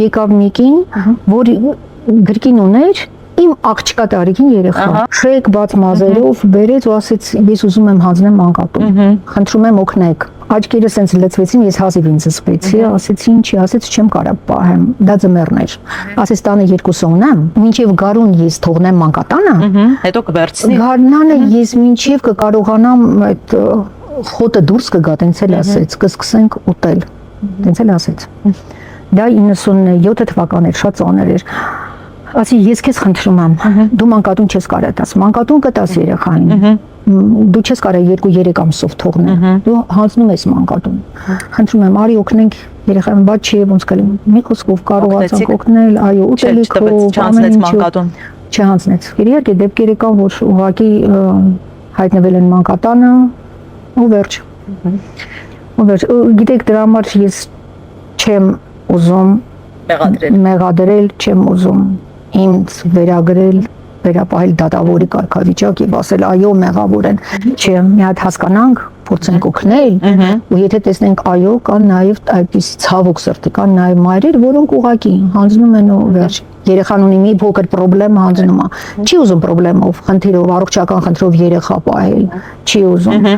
Եկավ մի կին, որ գրկին ուներ իմ աղջկա տարիքին երեխա, շեկ բաց մազերով բերեց ու ասեց ես ուզում եմ հանձնեմ մանկատուն, խնդրում եմ օգնեք, աչքերը սենց լցվեցին, ես հազիվ ինձ զսպեցի, ասեցի ինչի, ասեց չեմ կարա պահեմ, դա ձմեռն էր, ասեց տանը երկուսը ունեմ, մինչև գարուն ես թողնեմ մանկատանը, հետո կվերցնի, գարնանը ես մինչև կկարողանամ այդ խոտը դուրս կգա, տենց էլ ասեց, կսկսենք ուտել, տենց էլ ասեց, դա 97 թվական էր, շատ ծանր էր, ասի ես քեզ խնդրում եմ, դու մանկատուն չես կարա տաս, մանկատուն կտաս երեխային, դու չես կարա 2-3 ամսով թողնել, դու հանձնում ես մանկատուն, խնդրում եմ, արի օգնենք երեխային, բայց չի ոնց կլինի, մի խոսքով կարողացանք օգնել, այո, ուտելիքով, ամեն ինչով, չհանձնեց, իհարկե դեպքեր կան, որ ուղղակի հայտնվել են մանկատանը ու վերջ, գիտեք դրա համար ես չեմ ուզում մեղադրել, չեմ ուզում ինձ վերագրել, վերապահել դատավորի կարգավիճակ եւ ասել այո մեղավոր են, չէ, մի հատ հասկանանք, փորձենք օգնել ու եթե տեսնենք այո, կան նաեւ այդպես ցավոք սրտի, կան նաեւ մայրեր, որոնք ուղղակի հանձնում են ու վերջ երեխան ունի մի փոքր խնդրեմ հանձնում է, չի ուզում խնդրով, առողջական խնդրով երեխա պահել, չի ուզում